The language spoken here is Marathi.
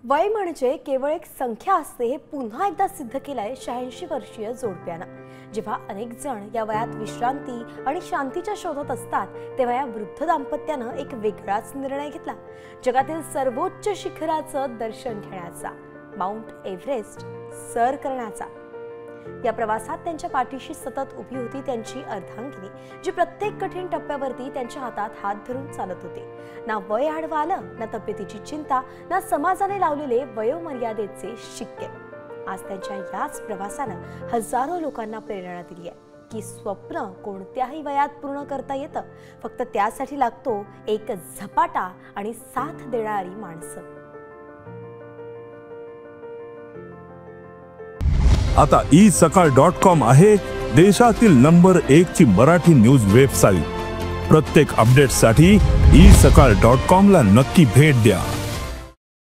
वय म्हणजे केवळ एक संख्या असते हे पुन्हा एकदा सिद्ध केलंय 86 वर्षीय जोडप्यानं। जेव्हा अनेक जण या वयात विश्रांती आणि शांतीच्या शोधात असतात, तेव्हा या वृद्ध दाम्पत्यानं एक वेगळाच निर्णय घेतला, जगातील सर्वोच्च शिखराचं दर्शन घेण्याचा, माउंट एव्हरेस्ट सर करण्याचा। या प्रवासात त्यांच्या पाठीशी सतत उभी होती त्यांची अर्धांगिनी, जी प्रत्येक कठीण टप्प्यावरती त्यांच्या हातात हात धरून चालत होती। ना वय आडवं आलं, ना तब्येतीची चिंता, ना समाजाने लावलेले वयोमर्यादेचे शिक्के। आज त्यांच्या याच प्रवासानं हजारो लोकांना प्रेरणा दिली आहे की स्वप्न कोणत्याही वयात पूर्ण करता येतं, फक्त त्यासाठी लागतो एक झपाटा आणि साथ देणारी माणसं। आता isakal.com आहे देशातील नंबर 1 ची मराठी न्यूज वेबसाईट। प्रत्येक अपडेटसाठी isakal.com ला नक्की भेट द्या।